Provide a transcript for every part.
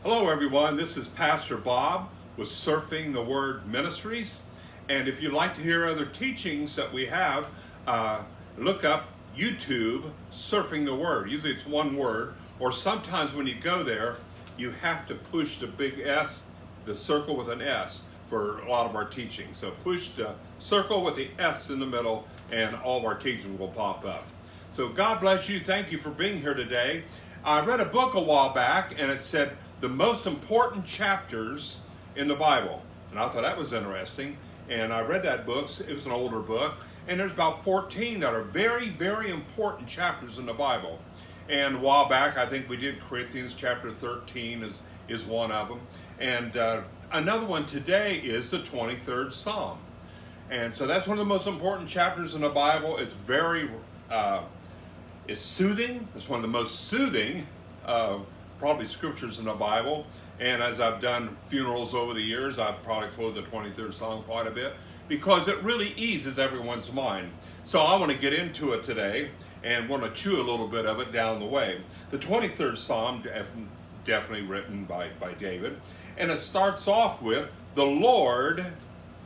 Hello everyone, this is Pastor Bob with Surfing the Word Ministries. And if you'd like to hear other teachings that we have, look up YouTube, Surfing the Word. Usually it's one word, or sometimes when you go there, you have to push the big S, the circle with an S, for a lot of our teachings. So push the circle with the S in the middle and all of our teachings will pop up. So God bless you. Thank you for being here today. I read a book a while back and it said the most important chapters in the Bible. And I thought that was interesting. And I read that book. It was an older book. And there's about 14 that are very, very important chapters in the Bible. And a while back, I think we did Corinthians chapter 13 is one of them. And another one today is the 23rd Psalm. And so that's one of the most important chapters in the Bible. It's very, it's soothing. It's one of the most soothing probably scriptures in the Bible. And as I've done funerals over the years, I've probably quoted the 23rd Psalm quite a bit because it really eases everyone's mind. So I want to get into it today and want to chew a little bit of it down the way. The 23rd Psalm, definitely written by David, and it starts off with, "The Lord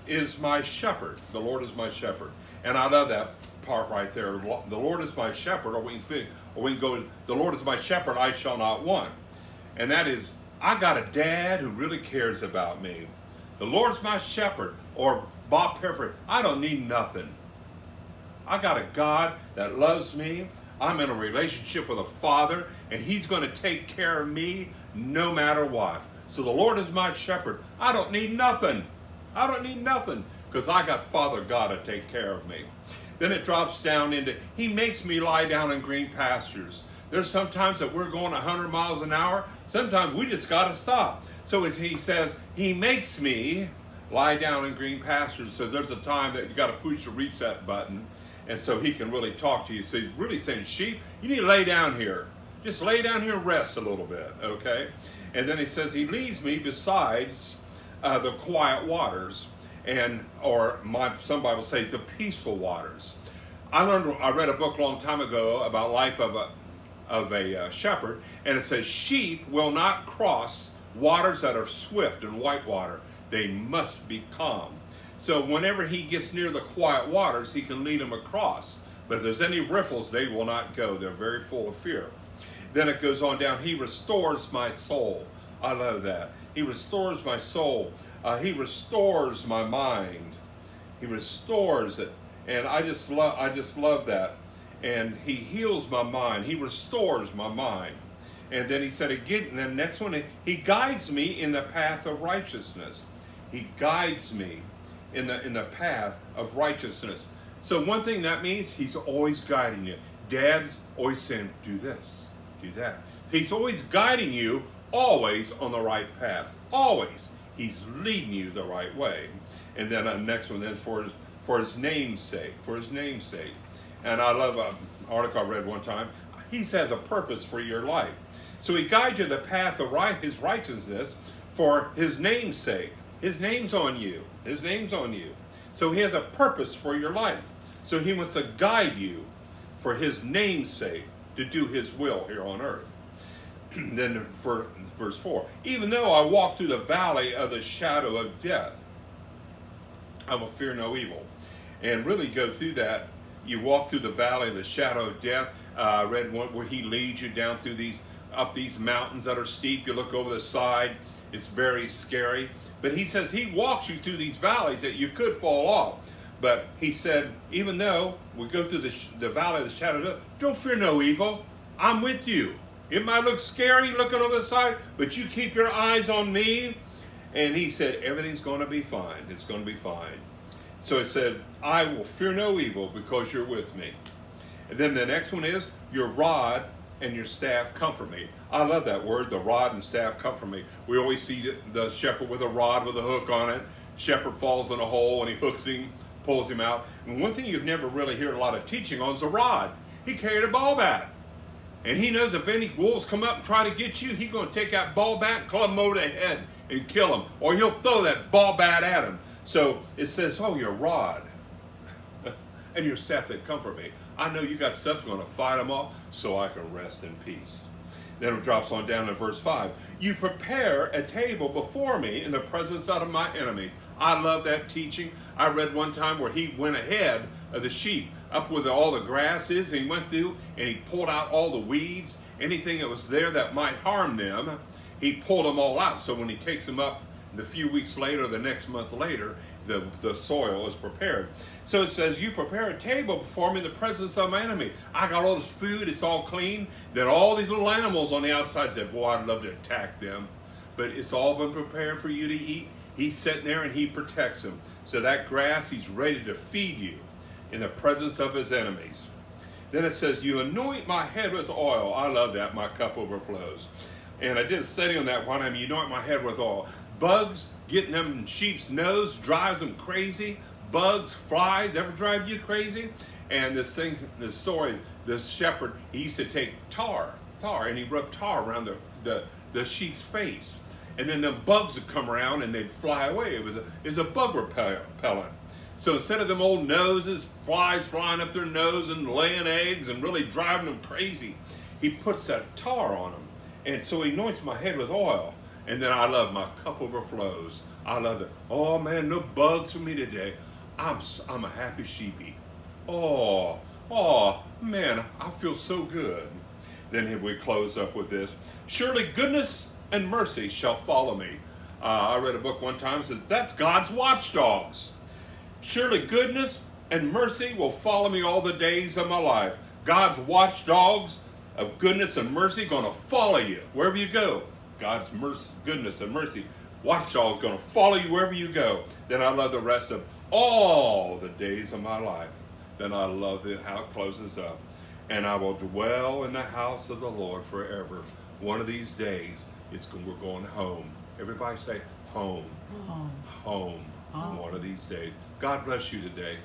is my shepherd." The Lord is my shepherd. And I love that part right there. The Lord is my shepherd, or we can go, "The Lord is my shepherd, I shall not want." And that is, I got a dad who really cares about me. The Lord's my shepherd, or Bob Perry, I don't need nothing. I got a God that loves me. I'm in a relationship with a Father, and He's going to take care of me no matter what. So the Lord is my shepherd. I don't need nothing. I don't need nothing because I got Father God to take care of me. Then it drops down into, He makes me lie down in green pastures. There's sometimes that we're going 100 miles an hour. Sometimes we just got to stop. So as He says, He makes me lie down in green pastures. So there's a time that you got to push the reset button. And so He can really talk to you. So He's really saying, sheep, you need to lay down here. Just lay down here and rest a little bit, okay? And then He says, He leads me besides the quiet waters, some Bibles say the peaceful waters. I read a book a long time ago about life of a shepherd, and it says sheep will not cross waters that are swift and white water. They must be calm. So whenever he gets near the quiet waters, he can lead them across. But if there's any riffles, they will not go. They're very full of fear. Then it goes on down, He restores my soul. I love that. He restores my soul. He restores my mind. He restores it. And I just love that. And He heals my mind. He restores my mind. And then He said again, and then next one, He guides me in the path of righteousness. He guides me in the path of righteousness. So one thing that means, He's always guiding you. Dad's always saying, do this, do that. He's always guiding you, always on the right path. Always. He's leading you the right way. And then next one, then for His name's sake, for His name's sake. And I love an article I read one time. He has a purpose for your life. So He guides you the path of His righteousness for His name's sake. His name's on you. His name's on you. So He has a purpose for your life. So He wants to guide you for His name's sake to do His will here on earth. Then for verse 4, even though I walk through the valley of the shadow of death, I will fear no evil. And really go through that. You walk through the valley of the shadow of death. I read one where He leads you down through up these mountains that are steep. You look over the side. It's very scary. But He says He walks you through these valleys that you could fall off. But He said, even though we go through the valley of the shadow of death, don't fear no evil. I'm with you. It might look scary looking over the side, but you keep your eyes on me. And He said, everything's going to be fine. It's going to be fine. So it said, I will fear no evil because you're with me. And then the next one is, your rod and your staff comfort me. I love that word, the rod and staff comfort me. We always see the shepherd with a rod with a hook on it. Shepherd falls in a hole and he hooks him, pulls him out. And one thing you've never really heard a lot of teaching on is the rod. He carried a ball bat. And he knows if any wolves come up and try to get you, he's going to take that ball bat and club them over the head and kill them. Or he'll throw that ball bat at him. So it says, oh, your rod and your staff that comfort me. I know you got stuff going to fight them off so I can rest in peace. Then it drops on down to verse 5. You prepare a table before me in the presence of my enemies. I love that teaching. I read one time where he went ahead of the sheep up where all the grass is, and he went through and he pulled out all the weeds, anything that was there that might harm them. He pulled them all out, so when he takes them up the few weeks later, the next month later, the soil is prepared. So it says, you prepare a table before me in the presence of my enemy. I got all this food, it's all clean. Then all these little animals on the outside said, boy, I'd love to attack them. But it's all been prepared for you to eat. He's sitting there and he protects them. So that grass, he's ready to feed you in the presence of his enemies. Then it says, you anoint my head with oil. I love that, my cup overflows. And I did a study on that one time, you anoint my head with oil. Bugs getting them in sheep's nose drives them crazy. Bugs, flies, ever drive you crazy? And this story, this shepherd, he used to take tar, and he rubbed tar around the sheep's face. And then the bugs would come around and they'd fly away. It was a bug repellent. So instead of them old noses, flies flying up their nose and laying eggs and really driving them crazy, he puts that tar on them. And so he anoints my head with oil. And then I love my cup overflows. I love it. Oh man, no bugs for me today. I'm a happy sheepy. Oh man, I feel so good. Then we close up with this. Surely goodness and mercy shall follow me. I read a book one time that says that's God's watchdogs. Surely goodness and mercy will follow me all the days of my life. God's watchdogs of goodness and mercy going to follow you wherever you go. God's mercy, goodness and mercy, watchdog going to follow you wherever you go. Then I love the rest of all the days of my life. Then I love how it closes up. And I will dwell in the house of the Lord forever. One of these days, we're going home. Everybody say home. Home. Home. One of these days. God bless you today.